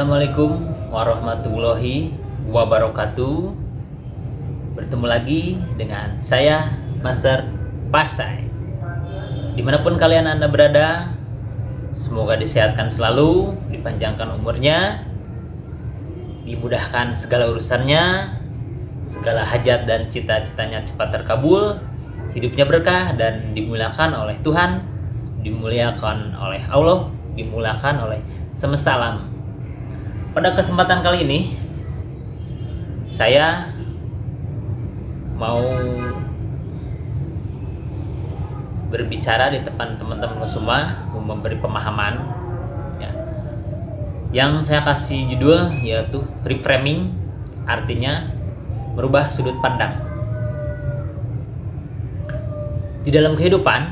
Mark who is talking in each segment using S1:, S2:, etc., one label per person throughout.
S1: Assalamualaikum warahmatullahi wabarakatuh. Bertemu lagi dengan saya, Master Pasai. Dimanapun kalian Anda berada, semoga disehatkan selalu, dipanjangkan umurnya, dimudahkan segala urusannya, segala hajat dan cita-citanya cepat terkabul, hidupnya berkah dan dimuliakan oleh Tuhan, dimuliakan oleh Allah, dimuliakan oleh semesta alam. Pada kesempatan kali ini saya mau berbicara di depan teman-teman semua, memberi pemahaman ya. Yang saya kasih judul yaitu reframing, artinya merubah sudut pandang. Di dalam kehidupan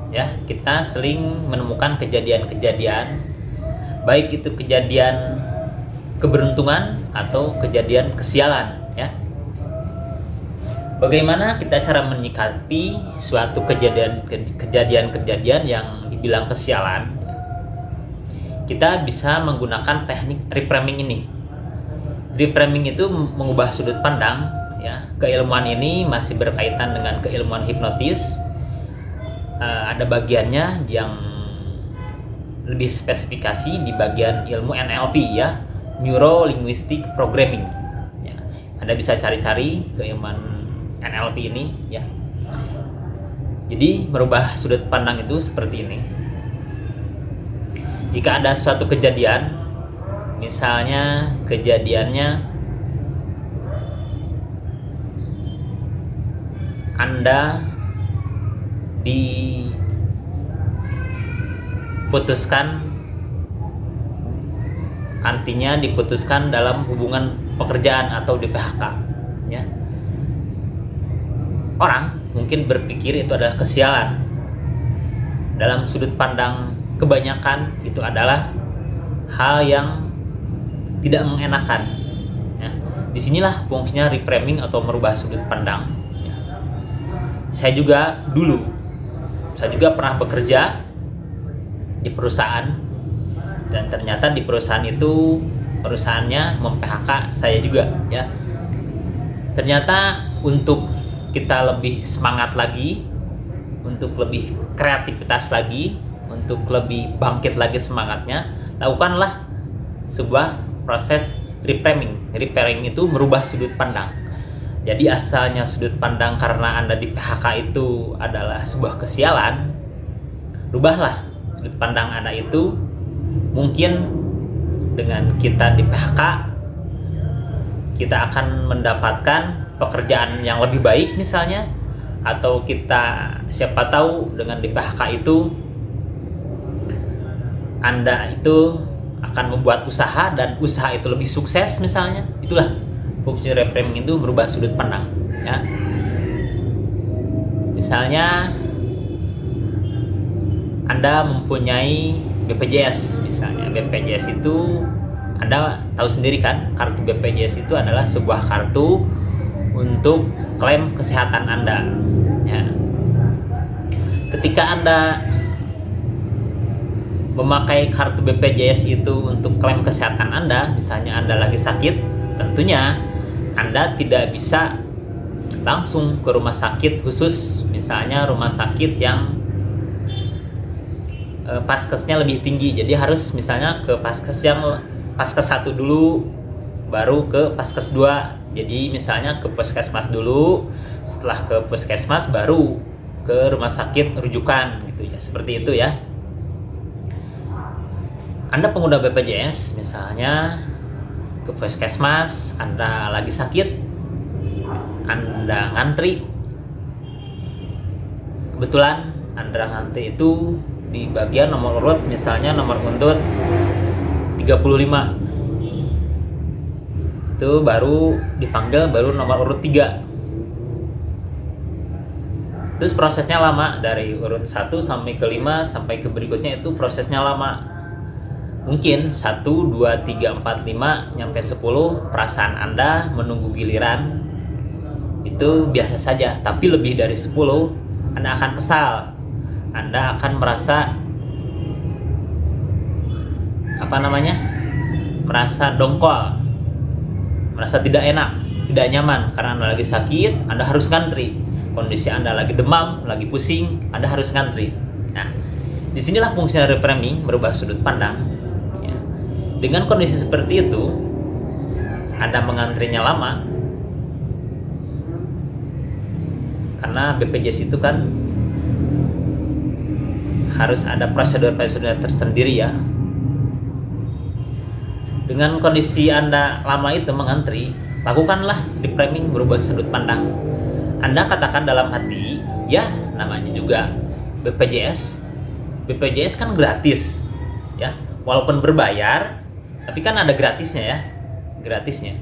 S1: ya, kita sering menemukan kejadian-kejadian, baik itu kejadian keberuntungan atau kejadian kesialan ya. Bagaimana kita cara menyikapi suatu kejadian-kejadian yang dibilang kesialan? Kita bisa menggunakan teknik reframing ini. Reframing itu mengubah sudut pandang ya. Keilmuan ini masih berkaitan dengan keilmuan hipnotis. Ada bagiannya yang lebih spesifikasi di bagian ilmu NLP ya, Neuro Linguistic Programming ya. Anda bisa cari-cari keilmuan NLP ini ya. Jadi merubah sudut pandang itu seperti ini. Jika ada suatu kejadian, misalnya kejadiannya Anda diputuskan dalam hubungan pekerjaan atau di PHK ya. Orang mungkin berpikir itu adalah kesialan. Dalam sudut pandang kebanyakan itu adalah hal yang tidak mengenakan ya. Disinilah fungsinya reframing atau merubah sudut pandang ya. Saya juga pernah bekerja di perusahaan, dan ternyata di perusahaan itu perusahaannya mem-PHK saya juga ya. Ternyata untuk kita lebih semangat lagi, untuk lebih kreativitas lagi, untuk lebih bangkit lagi semangatnya, lakukanlah sebuah proses reframing. Reframing itu merubah sudut pandang. Jadi asalnya sudut pandang karena Anda di PHK itu adalah sebuah kesialan, rubahlah sudut pandang Anda itu. Mungkin dengan kita di PHK, kita akan mendapatkan pekerjaan yang lebih baik misalnya, atau kita siapa tahu dengan di PHK itu Anda itu akan membuat usaha dan usaha itu lebih sukses misalnya. Itulah fungsi reframing, itu merubah sudut pandang ya. Misalnya Anda mempunyai BPJS misalnya. BPJS itu Anda tahu sendiri kan, kartu BPJS itu adalah sebuah kartu untuk klaim kesehatan Anda ya. Ketika Anda memakai kartu BPJS itu untuk klaim kesehatan Anda, misalnya Anda lagi sakit, tentunya Anda tidak bisa langsung ke rumah sakit khusus, misalnya rumah sakit yang paskesnya lebih tinggi. Jadi harus misalnya ke paskes 1 dulu, baru ke paskes 2. Jadi misalnya ke puskesmas dulu, setelah ke puskesmas baru ke rumah sakit rujukan gitu ya. Seperti itu ya. Anda pengguna BPJS misalnya ke puskesmas, Anda lagi sakit, Anda ngantri. Kebetulan Anda ngantri itu di bagian nomor urut, misalnya nomor urut 35. Itu baru dipanggil baru nomor urut 3. Terus prosesnya lama, dari urut 1 sampai ke 5 sampai ke berikutnya itu prosesnya lama. Mungkin 1, 2, 3, 4, 5 nyampe 10, perasaan Anda menunggu giliran itu biasa saja. Tapi lebih dari 10 Anda akan kesal, Anda akan merasa merasa dongkol, merasa tidak enak, tidak nyaman karena Anda lagi sakit, Anda harus ngantri. Kondisi Anda lagi demam, lagi pusing, Anda harus ngantri. Nah, disinilah fungsi reframing, merubah sudut pandang. Ya. Dengan kondisi seperti itu, Anda mengantrinya lama, karena BPJS itu kan harus ada prosedur-prosedur tersendiri ya. Dengan kondisi Anda lama itu mengantri, lakukanlah reframing, berubah sudut pandang. Anda katakan dalam hati, ya namanya juga BPJS. BPJS kan gratis, ya. Walaupun berbayar, tapi kan ada gratisnya ya, gratisnya.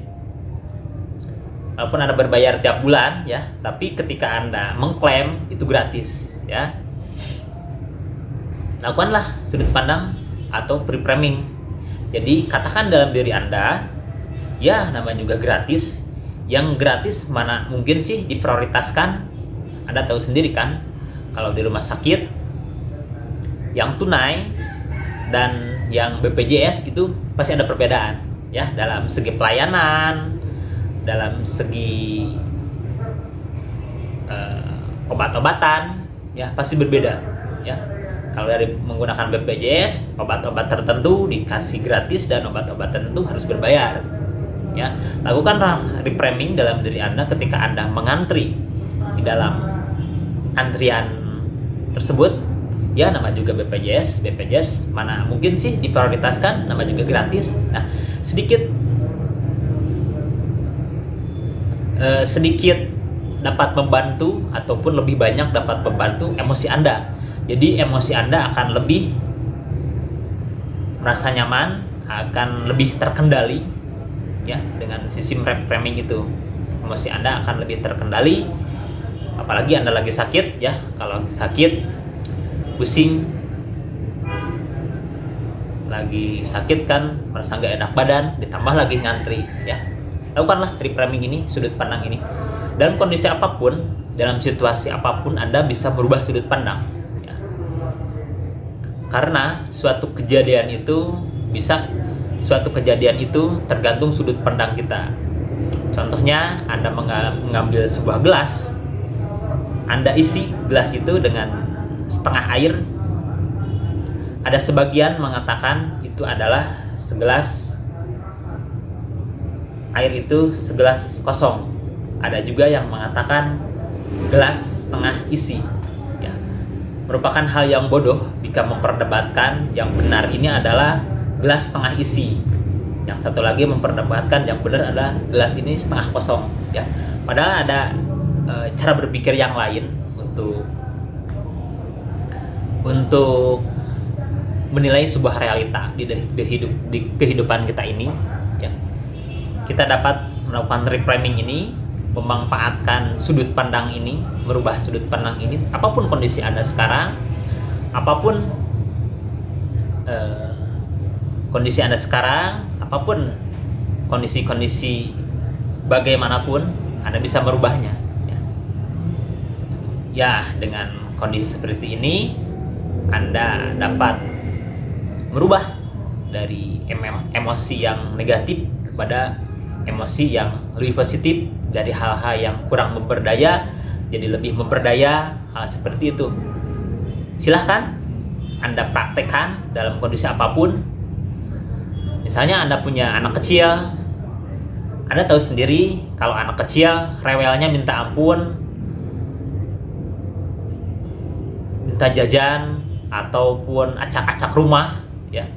S1: Walaupun Anda berbayar tiap bulan, ya, tapi ketika Anda mengklaim itu gratis, ya. Lakukanlah sudut pandang atau reframing. Jadi katakan dalam diri Anda, ya namanya juga gratis. Yang gratis mana mungkin sih diprioritaskan? Anda tahu sendiri kan, kalau di rumah sakit yang tunai dan yang BPJS itu pasti ada perbedaan, ya, dalam segi pelayanan, dalam segi obat-obatan, ya pasti berbeda, ya. Kalau dari menggunakan BPJS, obat-obat tertentu dikasih gratis dan obat-obat tertentu harus berbayar. Ya, lakukan reframing dalam diri Anda ketika Anda mengantri di dalam antrian tersebut. Ya, nama juga BPJS. BPJS mana mungkin sih diprioritaskan, nama juga gratis. Nah, sedikit dapat membantu ataupun lebih banyak dapat membantu emosi Anda. Jadi emosi Anda akan lebih merasa nyaman, akan lebih terkendali, ya, dengan sistem reframing itu. Emosi Anda akan lebih terkendali, apalagi Anda lagi sakit, ya. Kalau sakit, pusing, lagi sakit kan, merasa nggak enak badan, ditambah lagi ngantri, ya. Lakukanlah reframing ini, sudut pandang ini. Dalam kondisi apapun, dalam situasi apapun, Anda bisa berubah sudut pandang. Karena suatu kejadian itu tergantung sudut pandang kita. Contohnya, Anda mengambil sebuah gelas, Anda isi gelas itu dengan setengah air. Ada sebagian mengatakan itu adalah segelas air itu segelas kosong. Ada juga yang mengatakan gelas setengah isi. Merupakan hal yang bodoh jika memperdebatkan yang benar ini adalah gelas setengah isi. Yang satu lagi memperdebatkan yang benar adalah gelas ini setengah kosong, ya. Padahal ada cara berpikir yang lain untuk menilai sebuah realita di kehidupan kita ini, ya. Kita dapat melakukan reframing ini, memanfaatkan sudut pandang ini, merubah sudut pandang ini, apapun kondisi Anda sekarang, apapun kondisi Anda sekarang, apapun kondisi bagaimanapun, Anda bisa merubahnya. Ya, dengan kondisi seperti ini, Anda dapat merubah dari emosi yang negatif kepada emosi yang lebih positif, dari hal-hal yang kurang memberdaya jadi lebih memberdaya, hal seperti itu. Silahkan Anda praktekkan dalam kondisi apapun. Misalnya Anda punya anak kecil, Anda tahu sendiri kalau anak kecil rewelnya minta ampun, minta jajan ataupun acak-acak rumah, ya.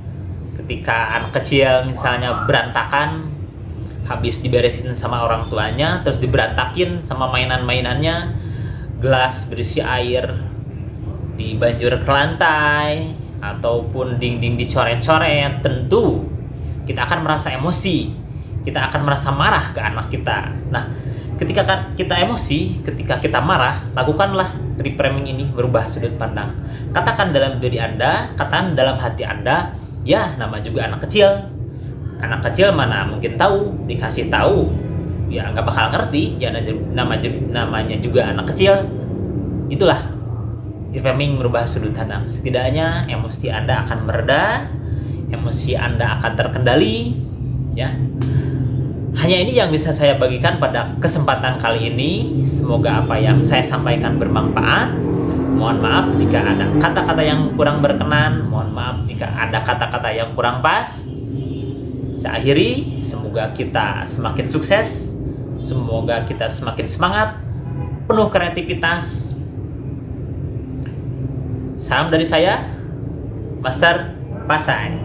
S1: Ketika anak kecil misalnya berantakan, habis diberesin sama orang tuanya, terus diberantakin sama mainan-mainannya, gelas berisi air dibanjur ke lantai, ataupun dinding dicoret-coret, tentu kita akan merasa emosi, kita akan merasa marah ke anak kita. Nah, ketika kita emosi, ketika kita marah, lakukanlah reframing ini, berubah sudut pandang. Katakan dalam diri Anda, katakan dalam hati Anda, ya nama juga anak kecil. Anak kecil mana mungkin tahu, dikasih tahu ya nggak bakal ngerti, ya namanya juga anak kecil. Itulah reframing, merubah sudut pandang. Setidaknya emosi Anda akan mereda, emosi Anda akan terkendali, ya. Hanya ini yang bisa saya bagikan pada kesempatan kali ini. Semoga apa yang saya sampaikan bermanfaat. Mohon maaf jika ada kata-kata yang kurang berkenan. Mohon maaf jika ada kata-kata yang kurang pas. Saya akhiri, semoga kita semakin sukses. Semoga kita semakin semangat, penuh kreativitas. Salam dari saya, Master Pasai.